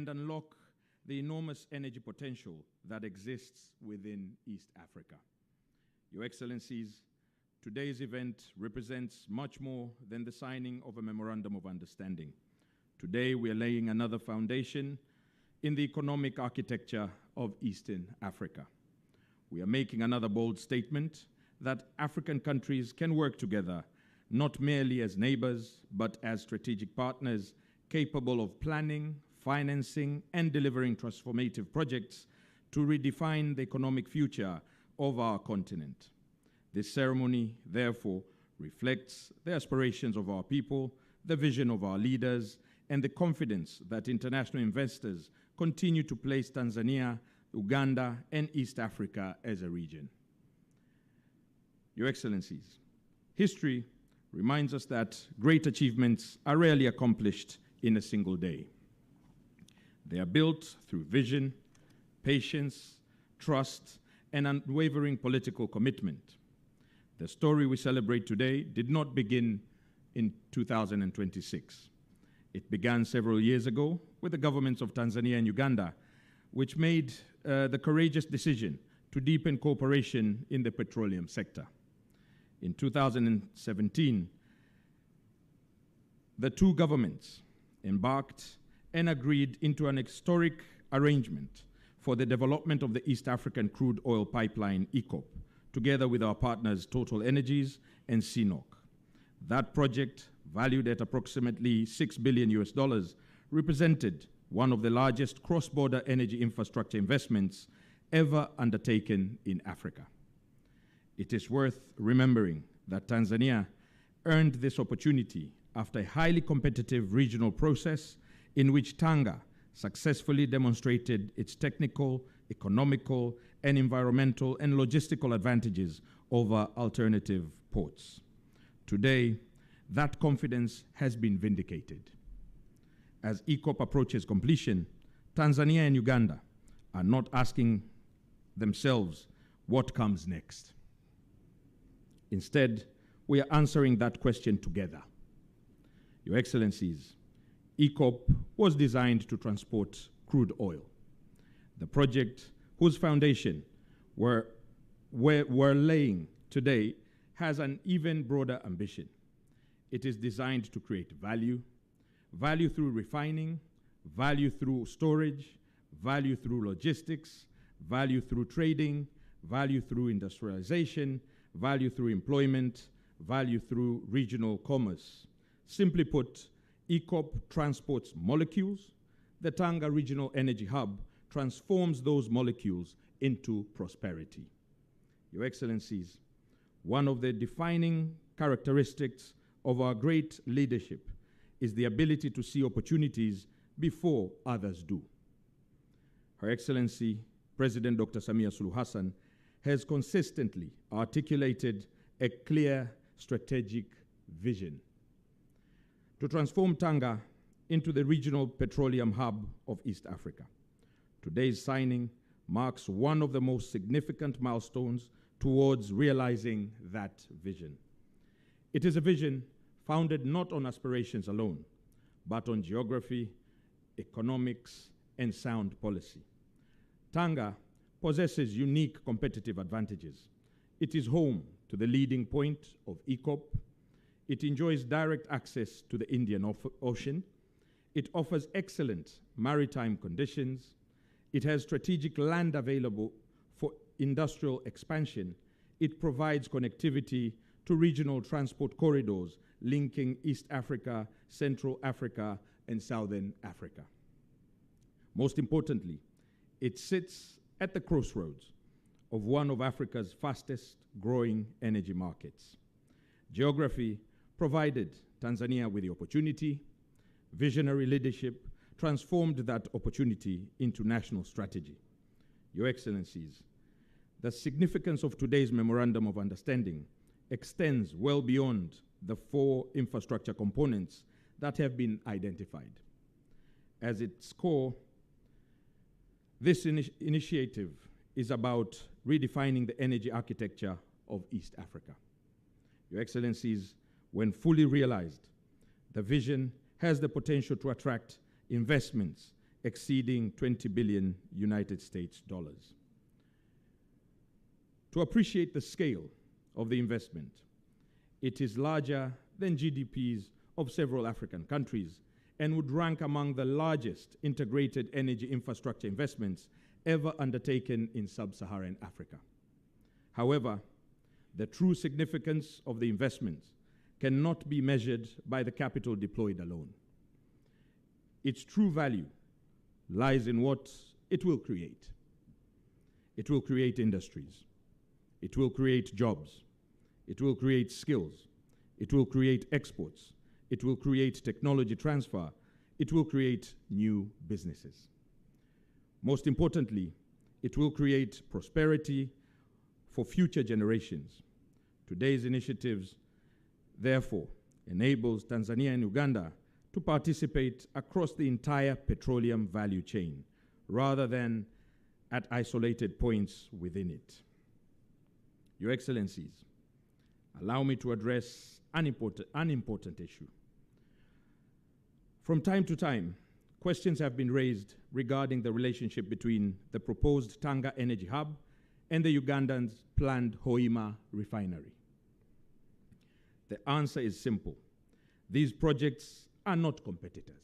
and unlock the enormous energy potential that exists within East Africa. Your Excellencies, today's event represents much more than the signing of a memorandum of understanding. Today, we are laying another foundation in the economic architecture of Eastern Africa. We are making another bold statement that African countries can work together, not merely as neighbors, but as strategic partners capable of planning, financing, and delivering transformative projects to redefine the economic future of our continent. This ceremony, therefore, reflects the aspirations of our people, the vision of our leaders, and the confidence that international investors continue to place Tanzania, Uganda, and East Africa as a region. Your Excellencies, history reminds us that great achievements are rarely accomplished in a single day. They are built through vision, patience, trust, and unwavering political commitment. The story we celebrate today did not begin in 2026. It began several years ago with the governments of Tanzania and Uganda, which made the courageous decision to deepen cooperation in the petroleum sector. In 2017, the two governments embarked and agreed into an historic arrangement for the development of the East African crude oil pipeline, EACOP, together with our partners Total Energies and CNOOC. That project, valued at approximately $6 billion, represented one of the largest cross-border energy infrastructure investments ever undertaken in Africa. It is worth remembering that Tanzania earned this opportunity after a highly competitive regional process in which Tanga successfully demonstrated its technical, economical, and environmental and logistical advantages over alternative ports. Today, that confidence has been vindicated. As EACOP approaches completion, Tanzania and Uganda are not asking themselves what comes next. Instead, we are answering that question together. Your Excellencies, EACOP was designed to transport crude oil. The project, whose foundation we're laying today, has an even broader ambition. It is designed to create value through refining, value through storage, value through logistics, value through trading, value through industrialization, value through employment, value through regional commerce. Simply put, EACOP transports molecules. The Tanga Regional Energy Hub transforms those molecules into prosperity. Your Excellencies, one of the defining characteristics of our great leadership is the ability to see opportunities before others do. Her Excellency, President Dr. Samia Suluhu Hassan, has consistently articulated a clear strategic vision to transform Tanga into the regional petroleum hub of East Africa. Today's signing marks one of the most significant milestones towards realizing that vision. It is a vision founded not on aspirations alone, but on geography, economics, and sound policy. Tanga possesses unique competitive advantages. It is home to the leading point of EACOP. It enjoys direct access to the Indian Ocean. It offers excellent maritime conditions. It has strategic land available for industrial expansion. It provides connectivity to regional transport corridors linking East Africa, Central Africa, and Southern Africa. Most importantly, it sits at the crossroads of one of Africa's fastest growing energy markets. Geography provided Tanzania with the opportunity. Visionary leadership transformed that opportunity into national strategy. Your Excellencies, the significance of today's Memorandum of Understanding extends well beyond the four infrastructure components that have been identified. As its core, this initiative is about redefining the energy architecture of East Africa. Your Excellencies, when fully realized, the vision has the potential to attract investments exceeding 20 billion United States dollars. To appreciate the scale of the investment, it is larger than GDPs of several African countries and would rank among the largest integrated energy infrastructure investments ever undertaken in sub-Saharan Africa. However, the true significance of the investment cannot be measured by the capital deployed alone. Its true value lies in what it will create. It will create industries. It will create jobs. It will create skills. It will create exports. It will create technology transfer. It will create new businesses. Most importantly, it will create prosperity for future generations. Today's initiatives, therefore, enables Tanzania and Uganda to participate across the entire petroleum value chain, rather than at isolated points within it. Your Excellencies, allow me to address an important issue. From time to time, questions have been raised regarding the relationship between the proposed Tanga Energy Hub and the Ugandan's planned Hoima refinery. The answer is simple. These projects are not competitors.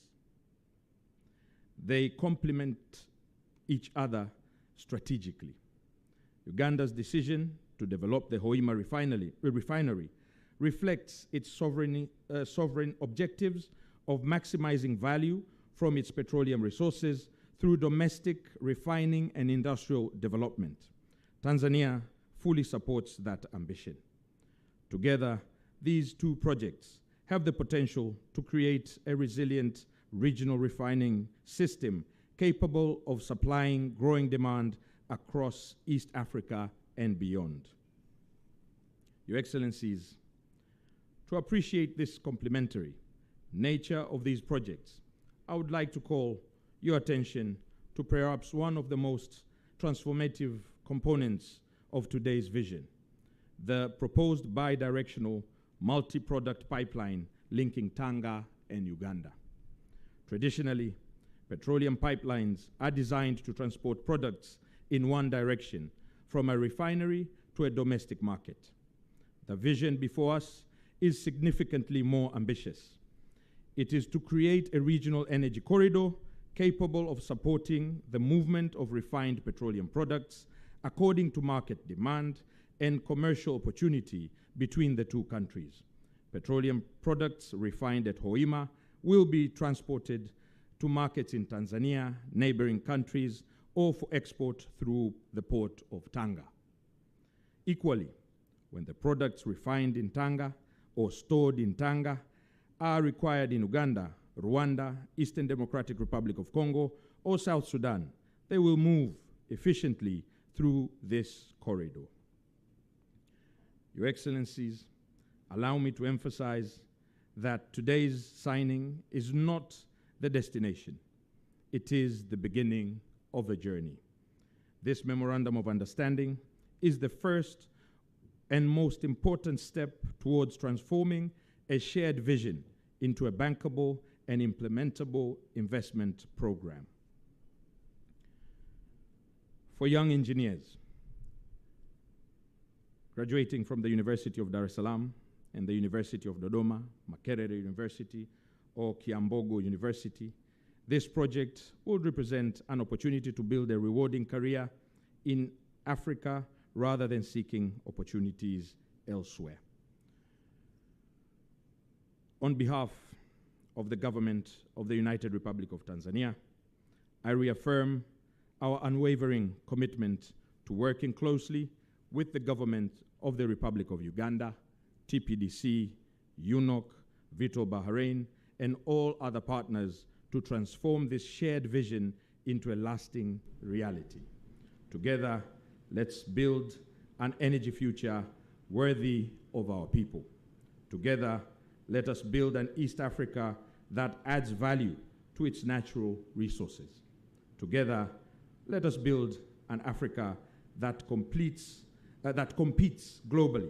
They complement each other strategically. Uganda's decision to develop the Hoima refinery reflects its sovereign objectives of maximizing value from its petroleum resources through domestic refining and industrial development. Tanzania fully supports that ambition. Together, these two projects have the potential to create a resilient regional refining system capable of supplying growing demand across East Africa and beyond. Your Excellencies, to appreciate this complementary nature of these projects, I would like to call your attention to perhaps one of the most transformative components of today's vision, the proposed bi-directional multi-product pipeline linking Tanga and Uganda. Traditionally, petroleum pipelines are designed to transport products in one direction, from a refinery to a domestic market. The vision before us is significantly more ambitious. It is to create a regional energy corridor capable of supporting the movement of refined petroleum products according to market demand and commercial opportunity between the two countries. Petroleum products refined at Hoima will be transported to markets in Tanzania, neighboring countries, or for export through the port of Tanga. Equally, when the products refined in Tanga or stored in Tanga are required in Uganda, Rwanda, Eastern Democratic Republic of Congo, or South Sudan, they will move efficiently through this corridor. Your Excellencies, allow me to emphasize that today's signing is not the destination. It is the beginning of a journey. This Memorandum of Understanding is the first and most important step towards transforming a shared vision into a bankable and implementable investment program. For young engineers graduating from the University of Dar es Salaam and the University of Dodoma, Makerere University, or Kiambogo University, this project would represent an opportunity to build a rewarding career in Africa rather than seeking opportunities elsewhere. On behalf of the government of the United Republic of Tanzania, I reaffirm our unwavering commitment to working closely with the government of the Republic of Uganda, TPDC, UNOC, Vitol Bahrain, and all other partners to transform this shared vision into a lasting reality. Together, let's build an energy future worthy of our people. Together, let us build an East Africa that adds value to its natural resources. Together, let us build an Africa that competes globally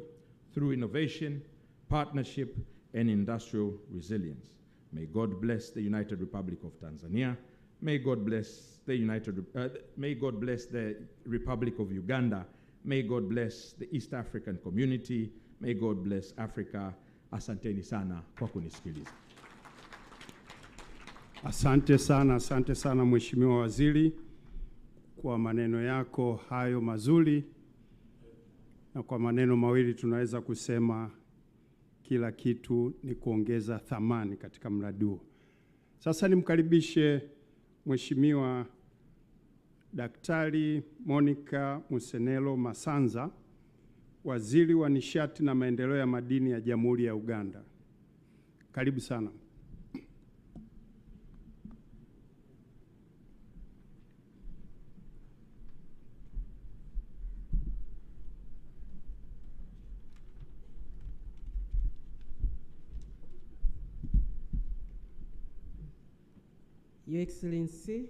through innovation, partnership, and industrial resilience. May God bless the United Republic of Tanzania. May God bless the may God bless the Republic of Uganda. May God bless the East African community. May God bless Africa. Asanteni sana kwa kunisikiliza. Asante sana Mheshimiwa Waziri kwa maneno yako hayo mazuri, na kwa maneno mawili tunaweza kusema kila kitu ni kuongeza thamani katika mradi huo. Sasa nimkaribishe Mheshimiwa Daktari Monica Musenelo Masanza, Waziri wa Nishati na Maendeleo ya Madini ya Jamhuri ya Uganda. Karibu sana. Your Excellency,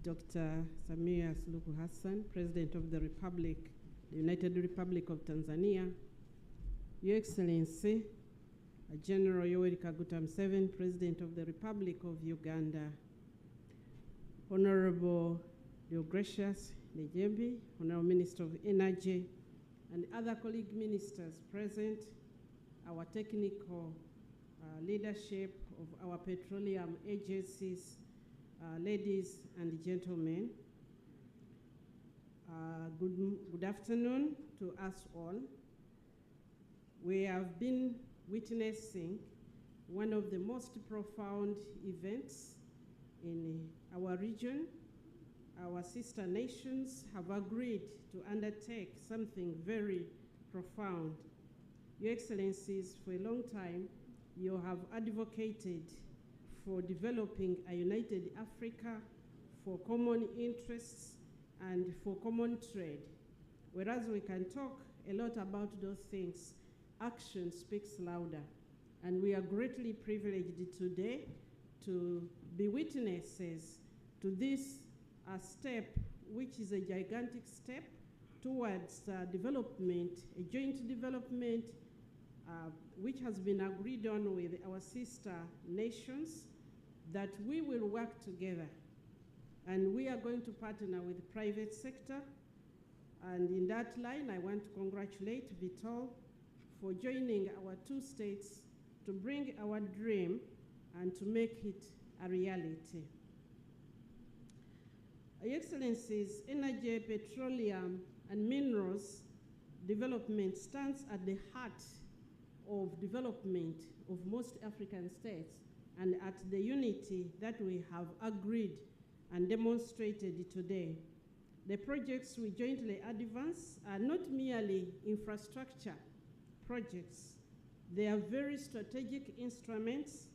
Dr. Samia Suluhu Hassan, President of the Republic, the United Republic of Tanzania, Your Excellency, General Yoweri Kaguta Museveni, President of the Republic of Uganda, Honorable Deogratius Nejembi, Honorable Minister of Energy, and other colleague ministers present, our technical leadership of our petroleum agencies, ladies and gentlemen, good afternoon to us all. We have been witnessing one of the most profound events in our region. Our sister nations have agreed to undertake something very profound. Your Excellencies, for a long time, you have advocated for developing a united Africa, for common interests, and for common trade. Whereas we can talk a lot about those things, action speaks louder. And we are greatly privileged today to be witnesses to this step, which is a gigantic step towards development, a joint development, which has been agreed on with our sister nations, that we will work together. And we are going to partner with the private sector. And in that line, I want to congratulate Vitol for joining our two states to bring our dream and to make it a reality. Your Excellencies, energy, petroleum, and minerals development stands at the heart of development of most African states, and at the unity that we have agreed and demonstrated today. The projects we jointly advance are not merely infrastructure projects. They are very strategic instruments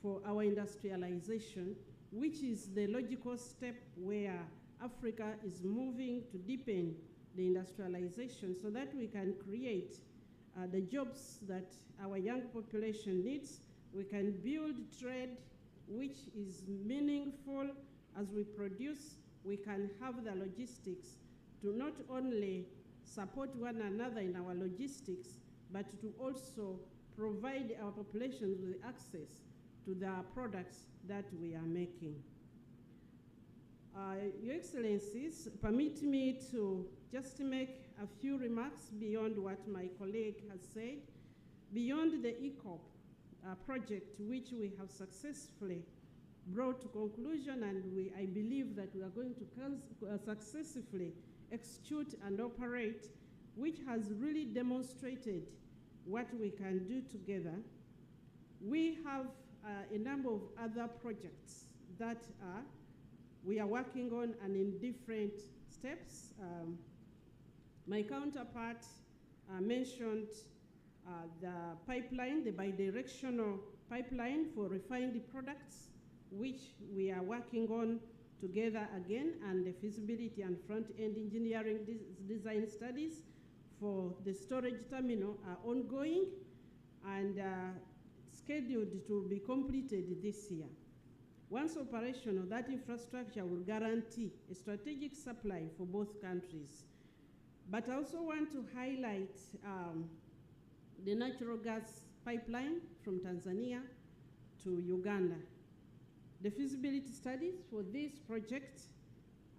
for our industrialization, which is the logical step where Africa is moving to deepen the industrialization so that we can create the jobs that our young population needs. We can build trade which is meaningful. As we produce, we can have the logistics to not only support one another in our logistics, but to also provide our populations with access to the products that we are making. Your Excellencies, permit me to just make a few remarks beyond what my colleague has said. Beyond the ECOP project, which we have successfully brought to conclusion, and I believe that we are going to successfully execute and operate, which has really demonstrated what we can do together. We have a number of other projects that we are working on and in different steps. My counterpart mentioned the pipeline, the bidirectional pipeline for refined products, which we are working on together again, and the feasibility and front-end engineering design studies for the storage terminal are ongoing and scheduled to be completed this year. Once operational, that infrastructure will guarantee a strategic supply for both countries. But I also want to highlight the natural gas pipeline from Tanzania to Uganda. The feasibility studies for this project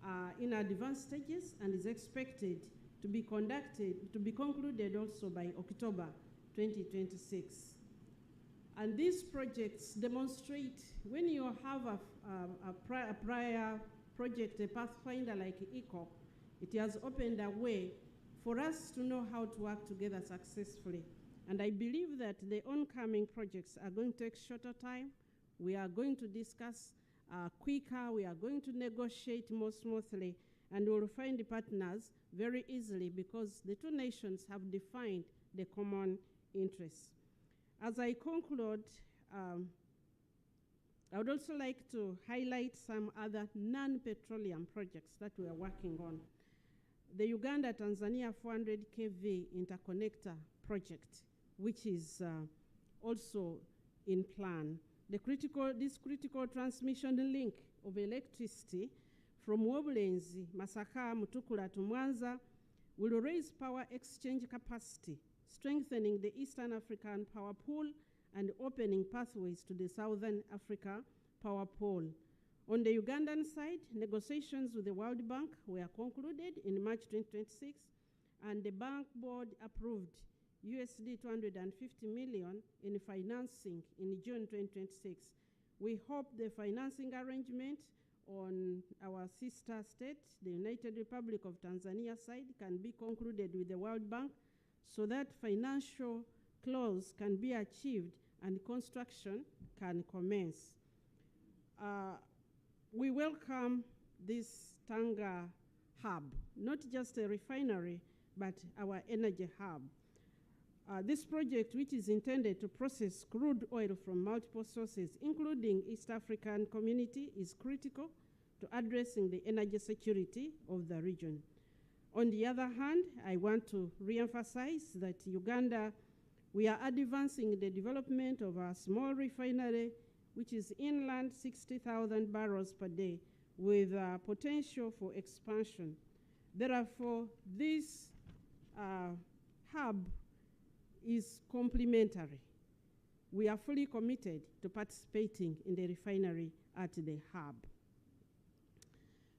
are in advanced stages and is expected to be concluded also by October 2026. And these projects demonstrate when you have a prior project, a pathfinder like ECOP, it has opened a way for us to know how to work together successfully. And I believe that the oncoming projects are going to take shorter time. We are going to discuss quicker, we are going to negotiate more smoothly, and we will find the partners very easily because the two nations have defined the common interests. As I conclude, I would also like to highlight some other non-petroleum projects that we are working on. The Uganda-Tanzania 400 kV interconnector project, which is also in plan. This critical transmission link of electricity from Wobulenzi, Masaka, Mutukula to Mwanza will raise power exchange capacity, strengthening the Eastern African power pool and opening pathways to the Southern Africa power pool. On the Ugandan side, negotiations with the World Bank were concluded in March 2026, and the bank board approved USD 250 million in financing in June 2026. We hope the financing arrangement on our sister state, the United Republic of Tanzania side, can be concluded with the World Bank so that financial close can be achieved and construction can commence. We welcome this Tanga hub, not just a refinery, but our energy hub. This project, which is intended to process crude oil from multiple sources, including East African community, is critical to addressing the energy security of the region. On the other hand, I want to re-emphasize that Uganda, we are advancing the development of a small refinery, which is inland 60,000 barrels per day, with potential for expansion. Therefore, this hub is complementary. We are fully committed to participating in the refinery at the hub.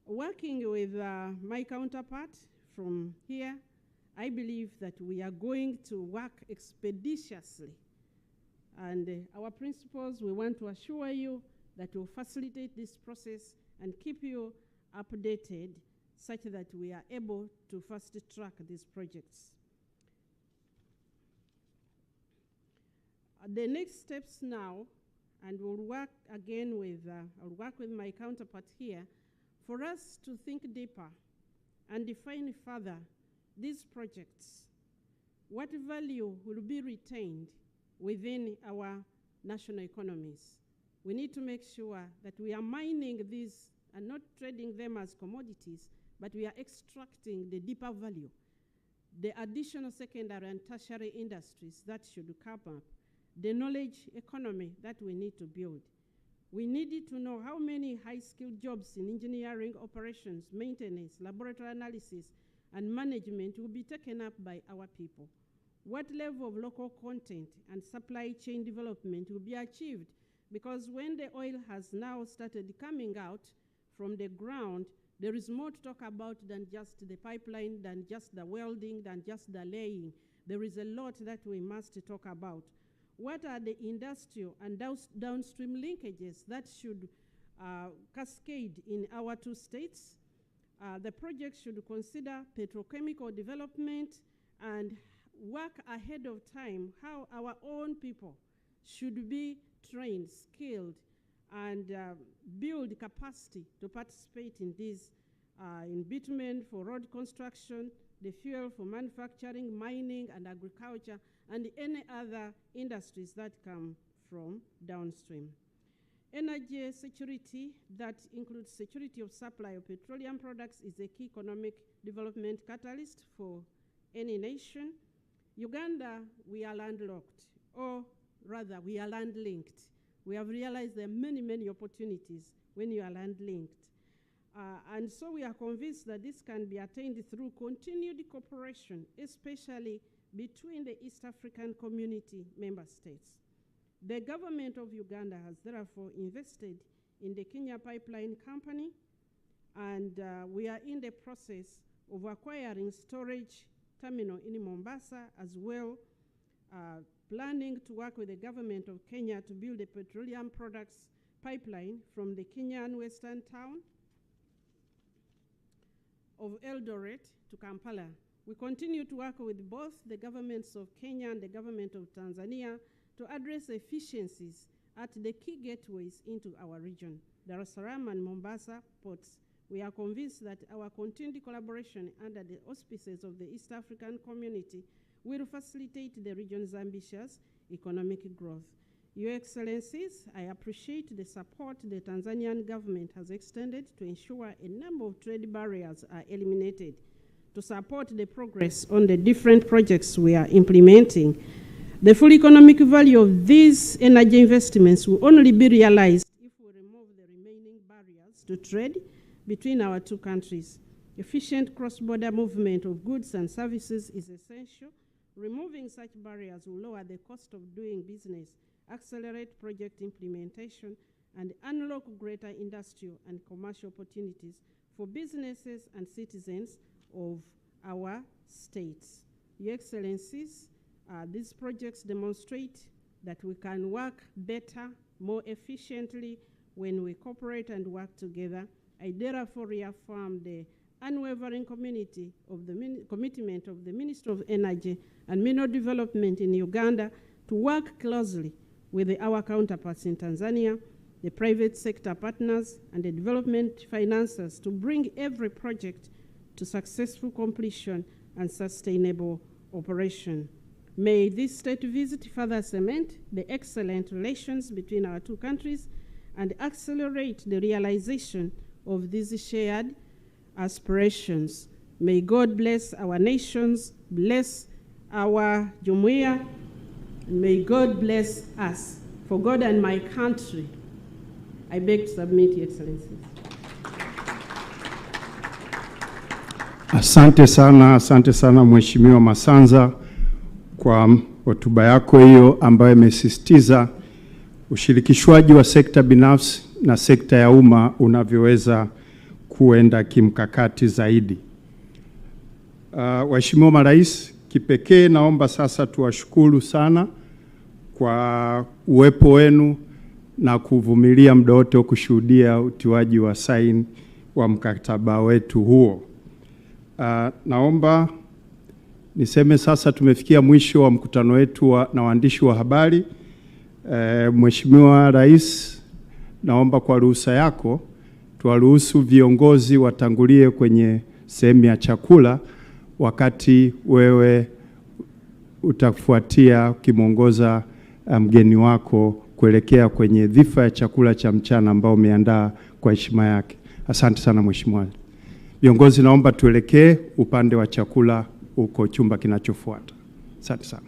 Working with my counterpart from here, I believe that we are going to work expeditiously. And our principals, we want to assure you that we'll facilitate this process and keep you updated such that we are able to fast track these projects. The next steps now, and we'll work again with, I'll work with my counterpart here, for us to think deeper and define further these projects. What value will be retained within our national economies? We need to make sure that we are mining these and not trading them as commodities, but we are extracting the deeper value, the additional secondary and tertiary industries that should come up, the knowledge economy that we need to build. We needed to know how many high-skilled jobs in engineering operations, maintenance, laboratory analysis, and management will be taken up by our people. What level of local content and supply chain development will be achieved? Because when the oil has now started coming out from the ground, there is more to talk about than just the pipeline, than just the welding, than just the laying. There is a lot that we must talk about. What are the industrial and downstream linkages that should cascade in our two states? The project should consider petrochemical development and work ahead of time how our own people should be trained, skilled, and build capacity to participate in this, in bitumen for road construction, the fuel for manufacturing, mining, and agriculture, and any other industries that come from downstream. Energy security, that includes security of supply of petroleum products, is a key economic development catalyst for any nation. Uganda, we are landlocked, or rather, we are land-linked. We have realized there are many, many opportunities when you are land-linked. And so we are convinced that this can be attained through continued cooperation, especially between the East African Community member states. The government of Uganda has therefore invested in the Kenya Pipeline Company, and we are in the process of acquiring storage terminal in Mombasa, as well planning to work with the government of Kenya to build a petroleum products pipeline from the Kenyan western town of Eldoret to Kampala. We continue to work with both the governments of Kenya and the government of Tanzania to address efficiencies at the key gateways into our region, Dar es Salaam and Mombasa ports. We are convinced that our continued collaboration under the auspices of the East African community will facilitate the region's ambitious economic growth. Your Excellencies, I appreciate the support the Tanzanian government has extended to ensure a number of trade barriers are eliminated to support the progress on the different projects we are implementing. The full economic value of these energy investments will only be realized if we remove the remaining barriers to trade between our two countries. Efficient cross-border movement of goods and services is essential. Removing such barriers will lower the cost of doing business, accelerate project implementation, and unlock greater industrial and commercial opportunities for businesses and citizens of our states. Your Excellencies, these projects demonstrate that we can work better, more efficiently when we cooperate and work together. I therefore reaffirm the unwavering commitment of the Ministry of Energy and Mineral Development in Uganda to work closely with our counterparts in Tanzania, the private sector partners, and the development financiers to bring every project to successful completion and sustainable operation. May this state visit further cement the excellent relations between our two countries and accelerate the realization of these shared aspirations. May God bless our nations, bless our Jumuiya, and may God bless us. For God and my country, I beg to submit, Your Excellencies. Asante sana Mheshimiwa Masanza kwa hotuba yako hiyo ambayo imesisitiza ushirikishwaji wa sekta binafsi na sekta ya umma unavyoweza kuenda kimkakati zaidi. Waheshimiwa Marais, kipekee naomba sasa tuwashukuru sana kwa uwepo wenu na kuvumilia muda wote wa kushuhudia utiwaji wa saini wa mkataba wetu huo. Naomba niseme sasa tumefikia mwisho wa mkutano wetu na waandishi wa habari. Mheshimiwa Rais, naomba kwa ruhusa yako tuwaruhusu viongozi watangulie kwenye sehemu ya chakula, wakati wewe utafuatia ukimwongoza mgeni wako kuelekea kwenye dhifa ya chakula cha mchana ambao umeandaa kwa heshima yake. Asante sana Mheshimiwa. Viongozi, naomba tuelekee upande wa chakula huko chumba kinachofuata. Asante sana.